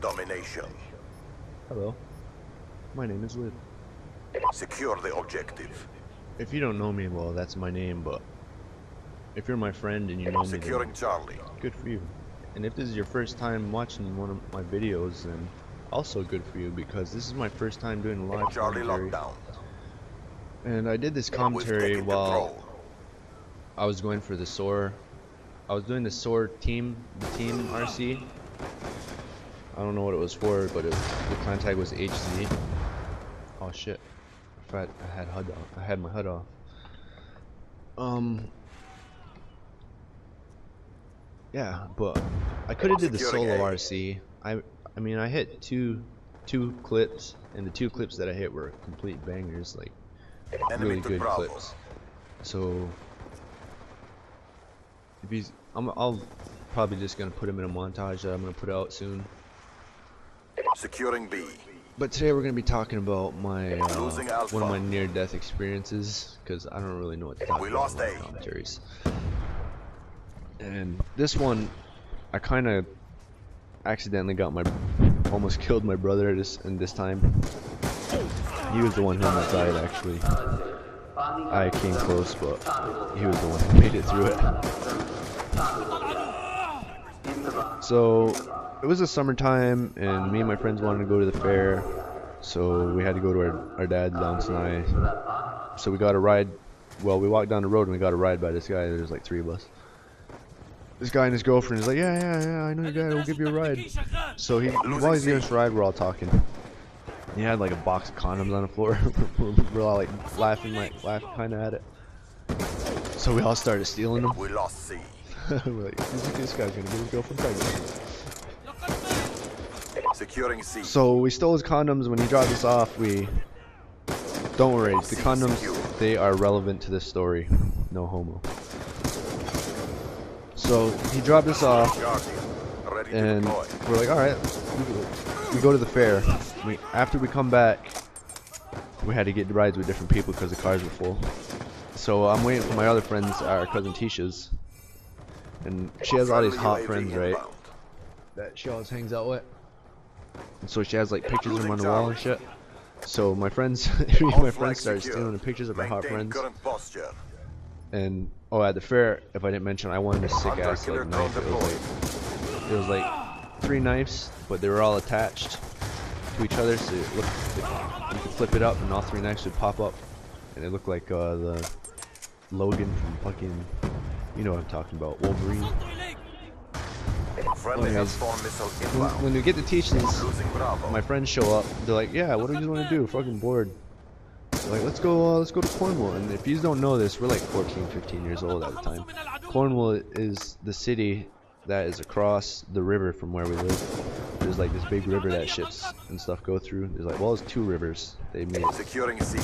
domination. Hello, my name is Lid. Secure the objective. If you don't know me, well, that's my name, but if you're my friend and you know me, Securing then Charlie. good for you. And if this is your first time watching one of my videos, then also good for you, because this is my first time doing a live Charlie commentary. lockdown. And I did this commentary while I was going for the SOAR. I was doing the SOAR team RC. I don't know what it was for, but the clan tag was HZ. Oh shit! I had HUD off. I had my HUD off. Yeah, but I could have did the solo RC. I mean, I hit two clips, and the two clips that I hit were complete bangers, like really good clips. So if he's, I'll probably just gonna put him in a montage that I'm gonna put out soon. Securing B. But today we're gonna be talking about my one of my near-death experiences, because I don't really know what to talk about in my commentaries. And this one, I kind of accidentally almost killed my brother in this time. He was the one who almost died, actually. I came close, but he was the one who made it through it. So it was the summertime, and me and my friends wanted to go to the fair, so we had to go to our dad's down tonight. So we got a ride. Well, we walked down the road and we got a ride by this guy. There's like 3 of us. This guy and his girlfriend is like, yeah, I know you guys, we'll give you a ride. So while he's giving us a ride, we're all talking. He had like a box of condoms on the floor. We're all like laughing kind of at it. So we all started stealing them. We lost C. We're like, this guy's gonna get his girlfriend pregnant. Securing C. So we stole his condoms. When he dropped us off, don't worry, the condoms, they are relevant to this story. No homo. So he dropped us off, and we're like, alright, we go to the fair. After we come back, we had to get rides with different people because the cars were full. So I'm waiting for my other friends, our cousin Tisha's, and she has all these hot friends, right, that she always hangs out with. And so she has like pictures of them on the wall and shit. So my friends, my friends started stealing the pictures of her hot friends. And at the fair, if I didn't mention, I won this sick ass like knife. It was like 3 knives, but they were all attached to each other, so you could flip it up and all 3 knives would pop up, and it looked like the Logan from fucking, you know what I'm talking about, Wolverine. When we get to Teachlands, my friends show up. They're like, yeah, what do you want to do? Fucking bored. Like, let's go to Cornwall. And if you don't know this, we're like 14, 15 years old at the time. Cornwall is the city that is across the river from where we live. There's like this big river that ships and stuff go through. There's like, well, it's 2 rivers they made. Securing C.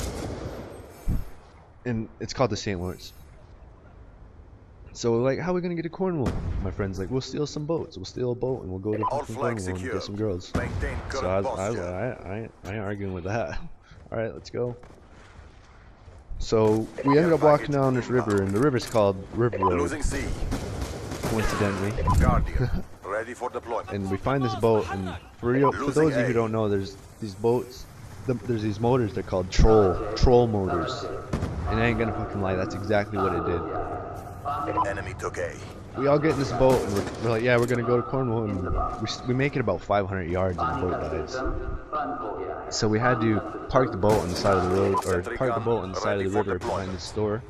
And it's called the St. Lawrence. So we're like, how are we gonna get to Cornwall? My friend's like, we'll steal some boats. We'll steal a boat and we'll go to Cornwall and get some girls. So I was like, I ain't arguing with that. Alright, let's go. So we ended up walking down this river, and the river's called River Road, coincidentally. Ready for deployment. And we find this boat, and for those of you who don't know, there's these boats, there's these motors, they're called troll motors. And I ain't gonna fucking lie, that's exactly what it did. Enemy took A. We all get in this boat, and we're like, yeah, we're gonna go to Cornwall, and we make it about 500 yards, and the boat dies. So we had to park the boat on the side of the road, or park the boat on the side of the river behind the store,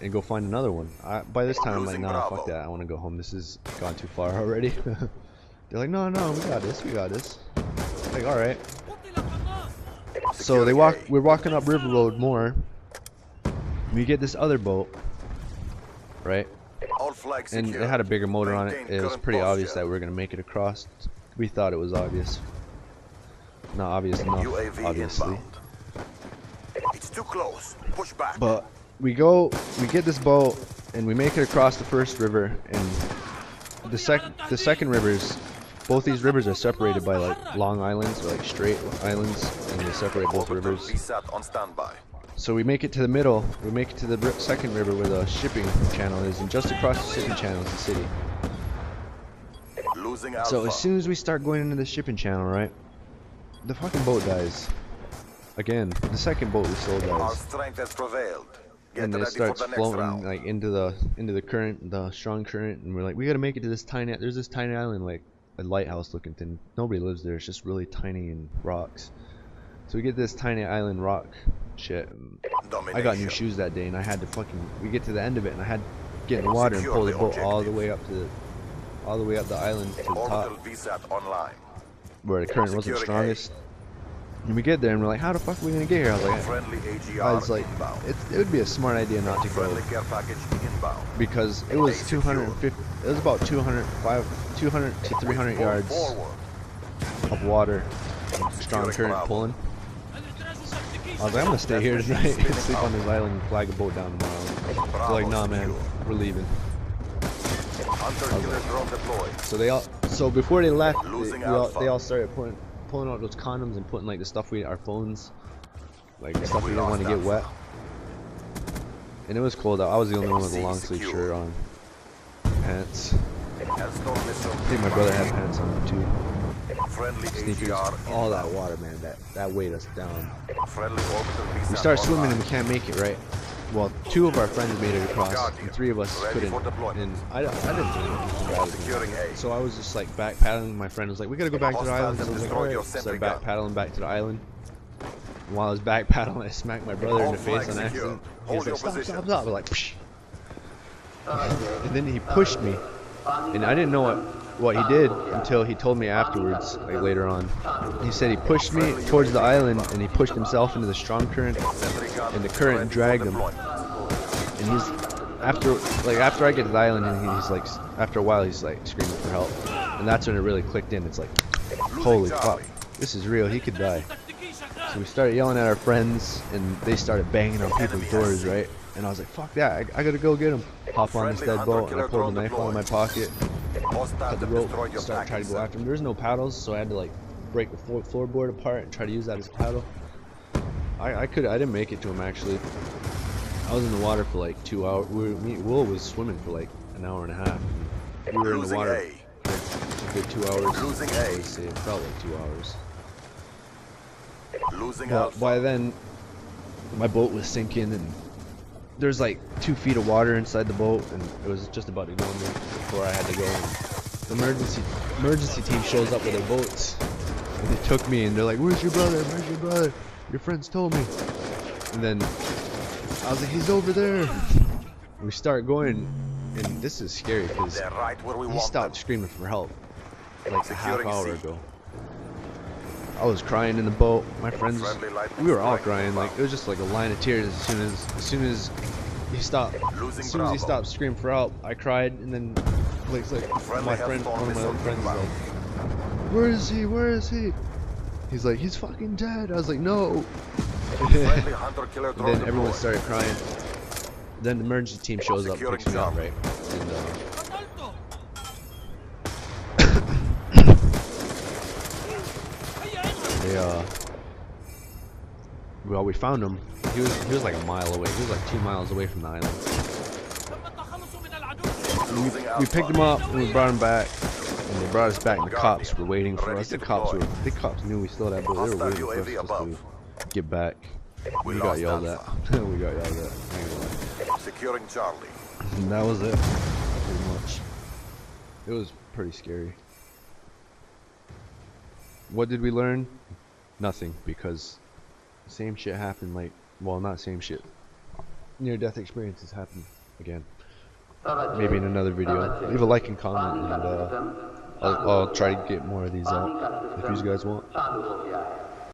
and go find another one. By this time, I'm like, nah, fuck that, I want to go home. This has gone too far already. They're like, no, we got this. Like, all right. So we're walking up River Road more. We get this other boat, right? And it had a bigger motor on it. It was pretty obvious that we were gonna make it across. We thought it was obvious. Not obvious enough, obviously. It's too close. Push back. But we get this boat, and we make it across the first river, and the second rivers, both these rivers are separated by like long islands, or like straight islands, and they separate both rivers. So we make it to the middle, we make it to the second river where the shipping channel is, and just across the shipping channel is the city. Losing So Alpha. as soon as we start going into the shipping channel, right, the fucking boat dies. Again, the second boat we sold Our dies. strength has prevailed. Get And it ready starts for the next floating round. like into the current, the strong current, and we're like, we gotta make it to this tiny. There's this tiny island, like a lighthouse looking thing. Nobody lives there. It's just really tiny and rocks. So we get this tiny island rock shit. I got new shoes that day, and I had to fucking. We get to the end of it, and I had to get in the water and pull the boat all the way up to the island to the top, VSAT online. where the current wasn't strongest. And we get there and we're like, how the fuck are we gonna get here? I was like, it would be a smart idea not to go, because it was 250. It was about 200 to 300 yards of water, strong current pulling. I was like, I'm gonna stay here tonight and sleep on this island and flag a boat down tomorrow. They're like, nah, man, we're leaving. So before they left, they all started pulling out those condoms and putting like the stuff our phones, like the stuff we didn't want to get wet. And it was cold out. I was the only one with a long sleeve shirt on, pants. I think my brother had pants on too. Sneakers, all that water, man, that weighed us down. We start swimming and we can't make it, right? Well, 2 of our friends made it across, and 3 of us couldn't. And I didn't do anything bad. So I was just like back paddling. My friend was like, "We gotta go back to the island." So I was like, "Alright." Started back paddling back to the island. And while I was back paddling, I smacked my brother in the face on accident. He was like, "Stop, stop, stop!" I was like, psh. And then he pushed me, and I didn't know what he did until he told me afterwards, like later on. He said he pushed me towards the island, and he pushed himself into the strong current, and the current dragged him. And he's after I get to the island, and he's like, after a while, he's like screaming for help, and that's when it really clicked in. It's like, holy fuck, this is real. He could die. So we started yelling at our friends, and they started banging on people's doors, right? And I was like, fuck that, I gotta go get him. Hop on this dead boat, and I pulled the knife out of my pocket, cut the rope, started trying to go after him. There's no paddles, so I had to like break the floorboard apart and try to use that as a paddle. I didn't make it to him actually. I was in the water for like 2 hours. Will was swimming for like an hour and a half. We were in the water for a good 2 hours. I would say it felt like 2 hours. But by then, my boat was sinking, and there's like 2 feet of water inside the boat, and it was just about to go in there before I had to go. And the emergency team shows up with their boats, and they took me, and they're like, "Where's your brother? Where's your brother? Your friends told me." And then I was like, "He's over there." We start going, and this is scary because he stopped screaming for help like a half hour ago. I was crying in the boat. My friends, we were all crying. Like it was just like a line of tears as soon as he stopped. As soon as he stopped screaming for help, I cried, and then like my friend, one of my other friends, was like, "Where is he? Where is he?" He's like, "He's fucking dead." I was like, "No." And then everyone started crying. Then the emergency team shows up, picks me up, right? And well, we found him. He was like a mile away. He was like 2 miles away from the island. We picked him up and we brought him back, and they brought us back, and the cops were waiting for us. The cops knew we still had that boat. They were waiting for us just to get back. We got yelled at. We got yelled at. Securing Charlie. And that was it, pretty much. It was pretty scary. What did we learn? Nothing, because same shit happened, like, well, not same shit. Near-death experiences happen again. Maybe in another video. Leave a like and comment, and I'll try to get more of these out if you guys want.